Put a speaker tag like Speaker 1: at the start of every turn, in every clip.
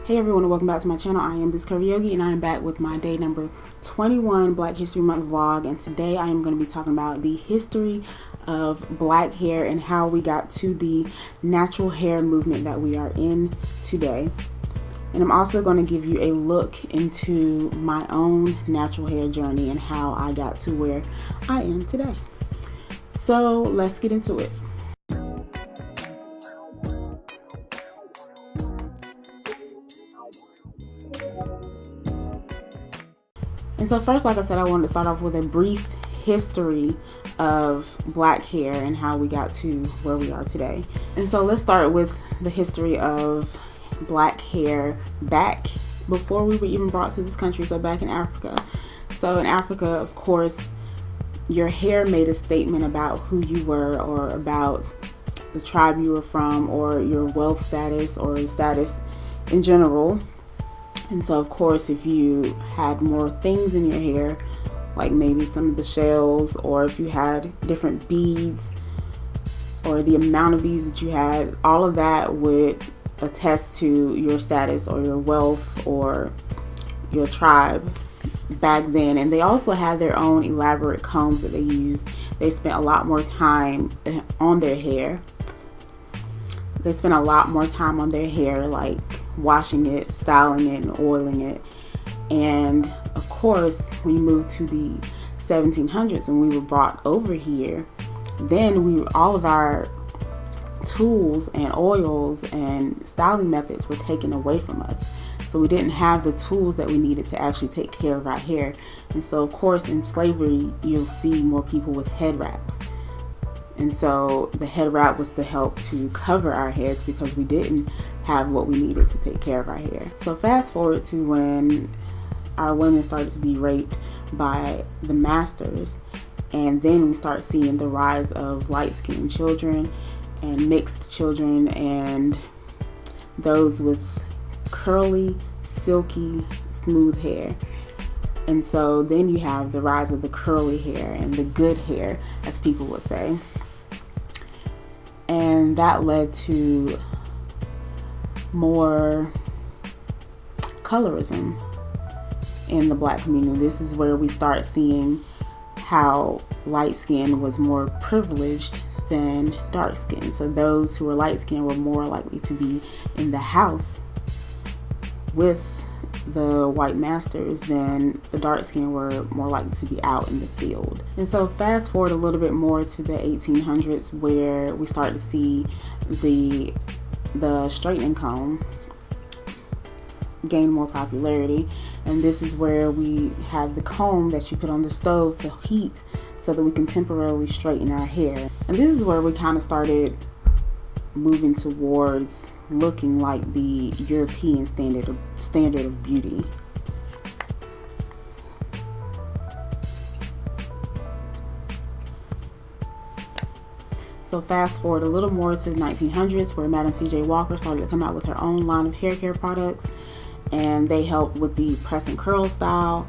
Speaker 1: Hey everyone, and welcome back to my channel. I am this Curvy Yogi, and I am back with my day number 21 Black History Month vlog. And today I am going to be talking about the history of black hair and how we got to the natural hair movement that we are in today. And I'm also going to give you a look into my own natural hair journey and how I got to where I am today. So let's get into it. And so first, like I said, I wanted to start off with a brief history of black hair and how we got to where we are today. And so let's start with the history of black hair back before we were even brought to this country, so back in Africa. So in Africa, of course, your hair made a statement about who you were or about the tribe you were from or your wealth status or status in general. And so of course, if you had more things in your hair, like maybe some of the shells, or if you had different beads or the amount of beads that you had, all of that would attest to your status or your wealth or your tribe back then. And they also had their own elaborate combs that they used. They spent a lot more time on their hair. They spent a lot more time on their hair, like washing it, styling it, and oiling it. And of course, when you move to the 1700s, when we were brought over here, then all of our tools and oils and styling methods were taken away from us. So we didn't have the tools that we needed to actually take care of our hair. And so of course, in slavery, you'll see more people with head wraps. And so the head wrap was to help to cover our heads because we didn't have what we needed to take care of our hair. So fast forward to when our women started to be raped by the masters, and then we start seeing the rise of light-skinned children and mixed children and those with curly, silky, smooth hair. And so then you have the rise of the curly hair and the good hair, as people would say. And that led to more colorism in the black community. This is where we start seeing how light skin was more privileged than dark skin. So those who were light skinned were more likely to be in the house with the white masters than the dark skin were more likely to be out in the field. And so fast forward a little bit more to the 1800s, where we start to see the straightening comb gain more popularity. And this is where we have the comb that you put on the stove to heat so that we can temporarily straighten our hair. And this is where we kind of started moving towards looking like the European standard of beauty. So fast forward a little more to the 1900s, where Madam C.J. Walker started to come out with her own line of hair care products, and they helped with the press and curl style.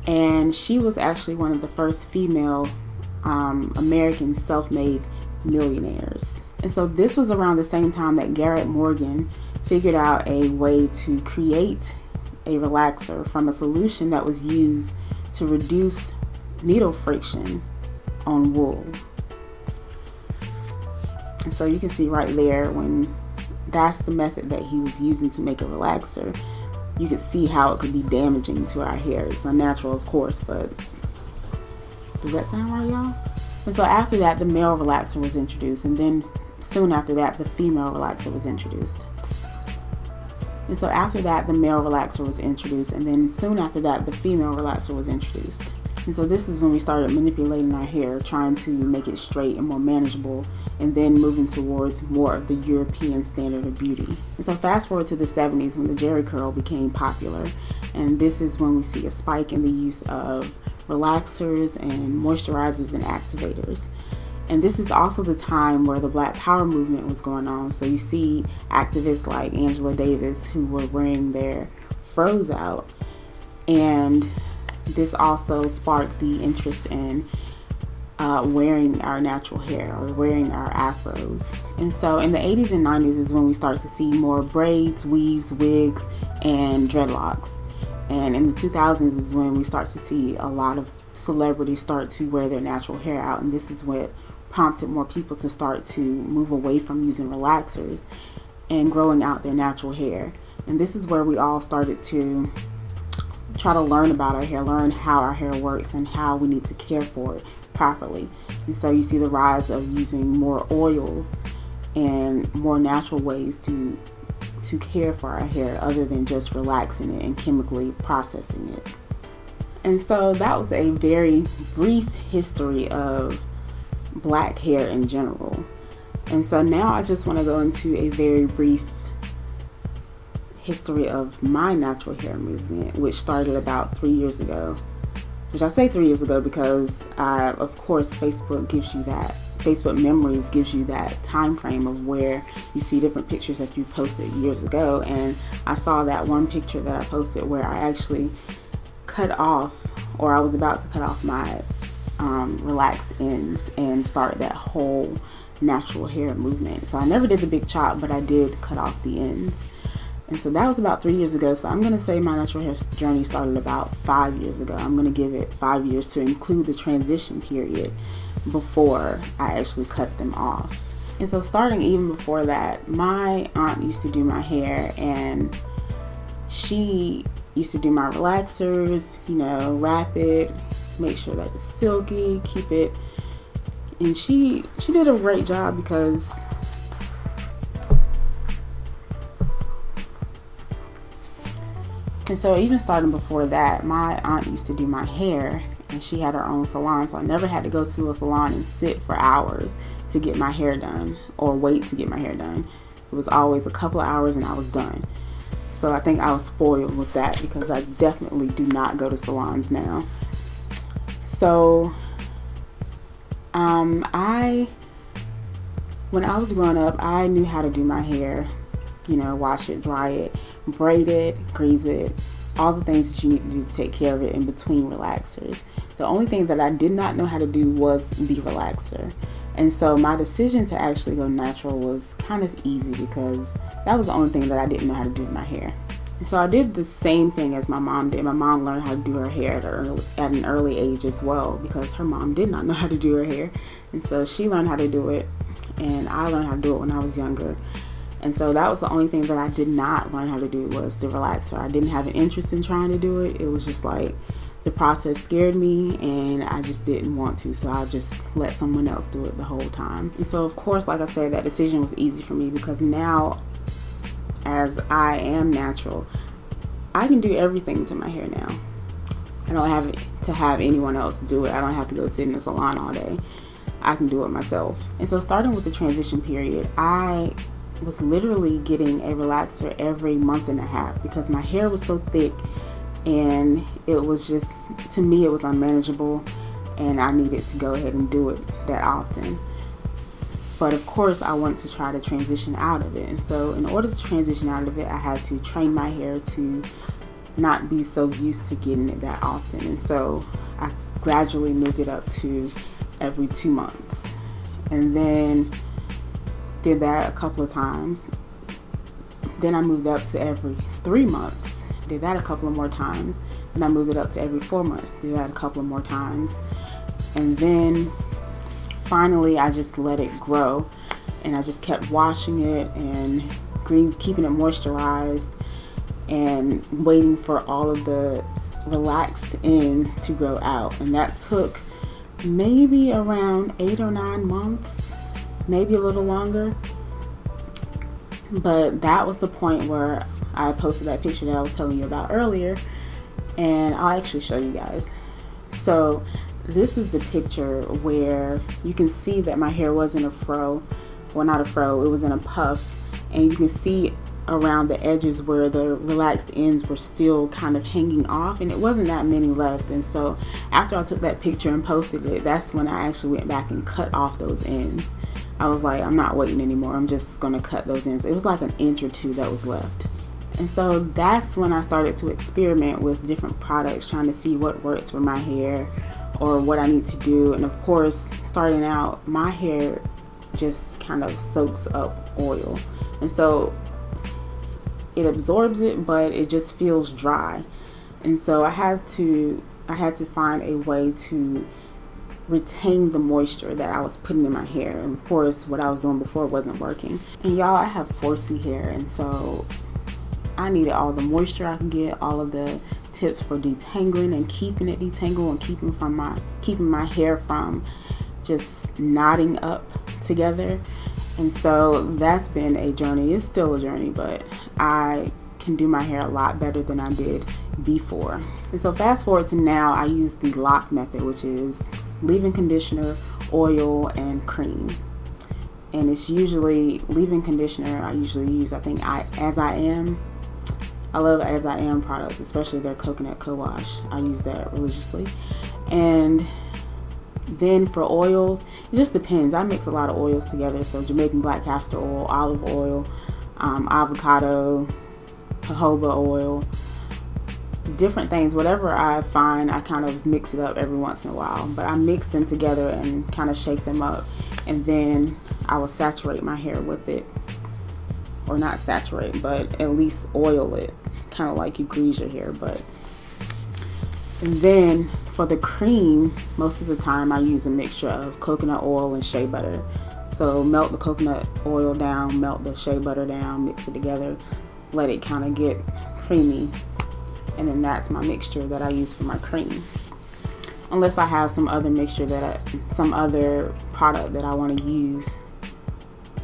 Speaker 1: And she was actually one of the first female American self-made millionaires. And so this was around the same time that Garrett Morgan figured out a way to create a relaxer from a solution that was used to reduce needle friction on wool. And so you can see right there, when that's the method that he was using to make a relaxer, you could see how it could be damaging to our hair. It's unnatural, of course, but does that sound right, y'all? And so after that, the male relaxer was introduced, and then soon after that, the female relaxer was introduced. And so after that, the male relaxer was introduced, and then soon after that, the female relaxer was introduced. And so this is when we started manipulating our hair, trying to make it straight and more manageable, and then moving towards more of the European standard of beauty. And so fast forward to the 70s, when the Jerry curl became popular, and this is when we see a spike in the use of relaxers and moisturizers and activators. And this is also the time where the Black Power movement was going on. So you see activists like Angela Davis who were wearing their froze out, and this also sparked the interest in wearing our natural hair or wearing our afros. And so in the 80s and 90s is when we start to see more braids, weaves, wigs, and dreadlocks. And in the 2000s is when we start to see a lot of celebrities start to wear their natural hair out. And this is what prompted more people to start to move away from using relaxers and growing out their natural hair. And this is where we all started to try to learn about our hair, learn how our hair works and how we need to care for it properly. And so you see the rise of using more oils and more natural ways to care for our hair other than just relaxing it and chemically processing it. And so that was a very brief history of black hair in general. And so now I just want to go into a very brief history of my natural hair movement, which started about 3 years ago. Which I say 3 years ago because of course Facebook Memories gives you that time frame of where you see different pictures that you posted years ago. And I saw that one picture that I posted where I actually cut off, or I was about to cut off my relaxed ends and start that whole natural hair movement. So I never did the big chop, but I did cut off the ends. And so that was about 3 years ago. So I'm going to say my natural hair journey started about 5 years ago. I'm going to give it 5 years to include the transition period before I actually cut them off. And so starting even before that, my aunt used to do my hair, and she used to do my relaxers, wrap it, make sure that it's silky, keep it. And she did a great job because and so even starting before that, my aunt used to do my hair, and she had her own salon, so I never had to go to a salon and sit for hours to get my hair done or wait to get my hair done. It was always a couple of hours and I was done. So I think I was spoiled with that because I definitely do not go to salons now. So when I was growing up, I knew how to do my hair, wash it, dry it, braid it, grease it, all the things that you need to do to take care of it in between relaxers. The only thing that I did not know how to do was the relaxer. And so my decision to actually go natural was kind of easy because that was the only thing that I didn't know how to do with my hair. And so I did the same thing as my mom did. My mom learned how to do her hair at an early age as well because her mom did not know how to do her hair. And so she learned how to do it, and I learned how to do it when I was younger. And so that was the only thing that I did not learn how to do was the relaxer. I didn't have an interest in trying to do it. It was just like the process scared me and I just didn't want to. So I just let someone else do it the whole time. And so of course, like I said, that decision was easy for me because now as I am natural, I can do everything to my hair now. I don't have to have anyone else do it. I don't have to go sit in the salon all day. I can do it myself. And so starting with the transition period, I was literally getting a relaxer every month and a half because my hair was so thick and it was just, to me, it was unmanageable and I needed to go ahead and do it that often. But of course, I wanted to try to transition out of it. And so in order to transition out of it, I had to train my hair to not be so used to getting it that often. And so I gradually moved it up to every 2 months. And then did that a couple of times. Then I moved up to every 3 months. Did that a couple of more times. Then I moved it up to every 4 months. Did that a couple of more times. And then finally I just let it grow and I just kept washing it and keeping it moisturized and waiting for all of the relaxed ends to grow out. And that took maybe around 8 or 9 months, maybe a little longer. But that was the point where I posted that picture that I was telling you about earlier, and I'll actually show you guys. So this is the picture where you can see that my hair was in a fro. Well, not a fro, it was in a puff, and you can see around the edges where the relaxed ends were still kind of hanging off, and it wasn't that many left. And so after I took that picture and posted it, that's when I actually went back and cut off those ends. I was like, I'm not waiting anymore, I'm just gonna cut those ends. It was like an inch or two that was left. And so that's when I started to experiment with different products, trying to see what works for my hair or what I need to do. And of course, starting out, my hair just kind of soaks up oil, and so it absorbs it, but it just feels dry. And so I had to find a way to retain the moisture that I was putting in my hair. And of course, what I was doing before wasn't working. And y'all, I have 4C hair, and so I needed all the moisture I can get, all of the tips for detangling and keeping it detangled, and keeping my hair from just knotting up together. And so that's been a journey. It's still a journey, but I can do my hair a lot better than I did before. And so fast forward to now, I use the lock method, which is leave-in conditioner, oil, and cream. And it's usually leave-in conditioner. I usually use, As I Am. I love As I Am products, especially their coconut co-wash. I use that religiously. And then for oils, it just depends. I mix a lot of oils together. So Jamaican black castor oil, olive oil, avocado, jojoba oil, different things. Whatever I find, I kind of mix it up every once in a while. But I mix them together and kind of shake them up. And then I will saturate my hair with it. Or not saturate, but at least oil it. Kind of like you grease your hair. And then for the cream, most of the time I use a mixture of coconut oil and shea butter. So melt the coconut oil down, melt the shea butter down, mix it together, let it kind of get creamy. And then that's my mixture that I use for my cream. Unless I have some other mixture some other product that I want to use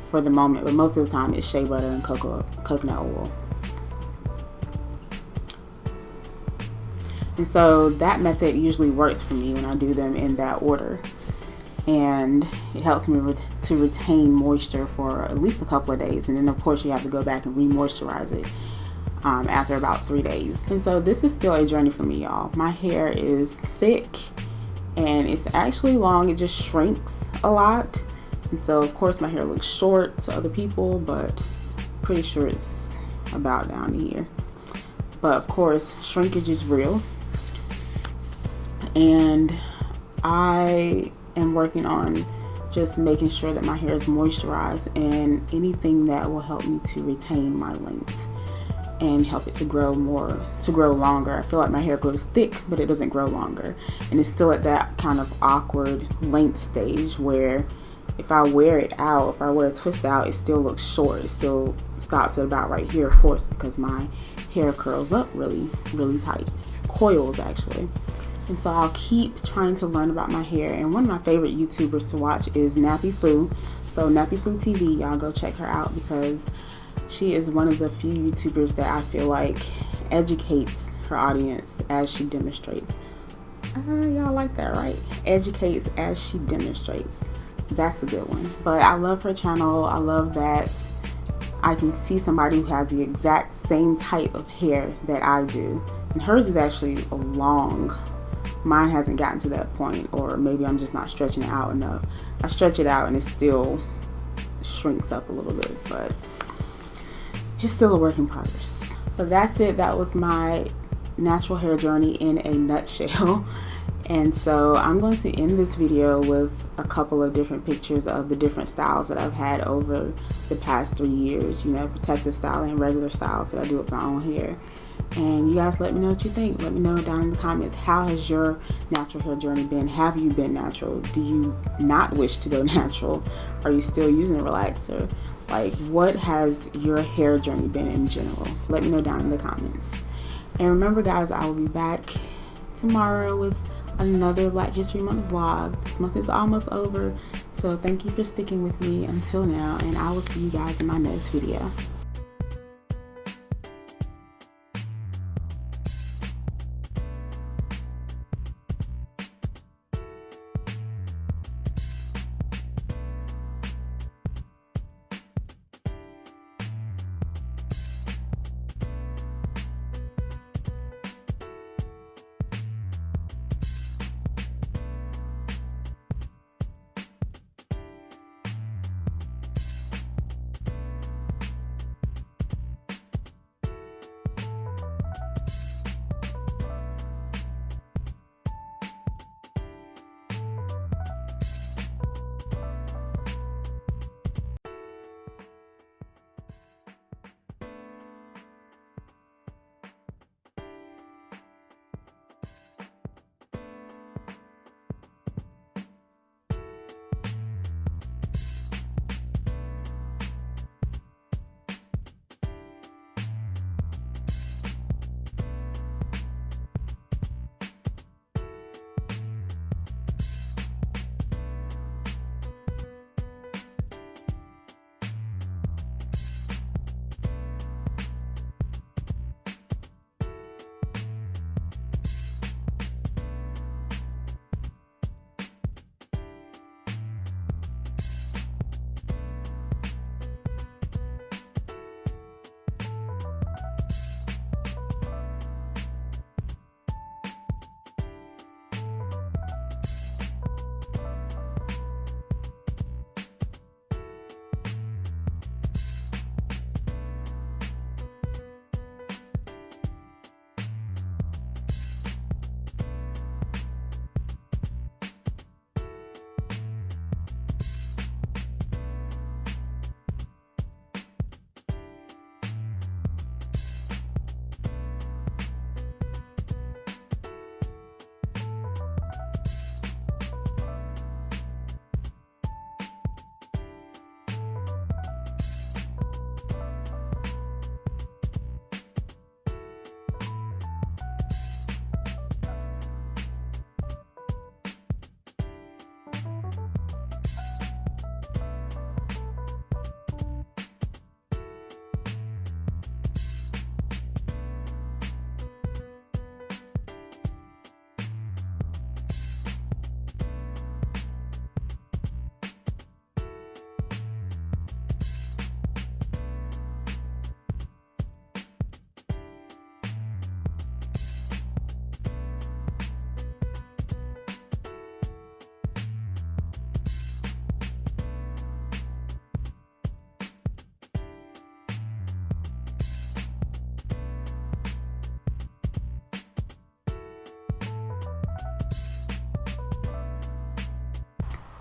Speaker 1: for the moment. But most of the time it's shea butter and coconut oil. And so that method usually works for me when I do them in that order. And it helps me to retain moisture for at least a couple of days. And then of course you have to go back and re-moisturize it after about 3 days. And so this is still a journey for me, y'all. My hair is thick and it's actually long. It just shrinks a lot. And so of course my hair looks short to other people, but pretty sure it's about down to here. But of course shrinkage is real. And I am working on just making sure that my hair is moisturized, and anything that will help me to retain my length and help it to grow longer. I feel like my hair grows thick, but it doesn't grow longer. And it's still at that kind of awkward length stage where if I wear it out, if I wear a twist out, it still looks short. It still stops at about right here, of course, because my hair curls up really, really tight. Coils, actually. And so I'll keep trying to learn about my hair. And one of my favorite YouTubers to watch is Nappy Foo. So Nappy Foo TV, y'all go check her out, because she is one of the few YouTubers that I feel like educates her audience as she demonstrates. Y'all like that, right? Educates as she demonstrates. That's a good one. But I love her channel. I love that I can see somebody who has the exact same type of hair that I do. And hers is actually long. Mine hasn't gotten to that point, or maybe I'm just not stretching it out enough. I stretch it out and it still shrinks up a little bit, but it's still a work in progress. But that's it. That was my natural hair journey in a nutshell. And so I'm going to end this video with a couple of different pictures of the different styles that I've had over the past 3 years, protective style and regular styles that I do with my own hair. And you guys let me know what you think. Let me know down in the comments, how has your natural hair journey been? Have you been natural? Do you not wish to go natural? Are you still using a relaxer? Like, what has your hair journey been in general? Let me know down in the comments. And remember, guys, I will be back tomorrow with another Black History Month vlog. This month is almost over, so thank you for sticking with me until now, and I will see you guys in my next video.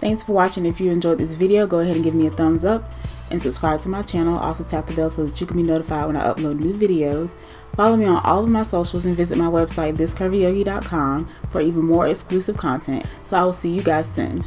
Speaker 1: Thanks for watching. If you enjoyed this video, go ahead and give me a thumbs up and subscribe to my channel. Also tap the bell so that you can be notified when I upload new videos. Follow me on all of my socials and visit my website thiscurvyyogi.com for even more exclusive content. So I will see you guys soon.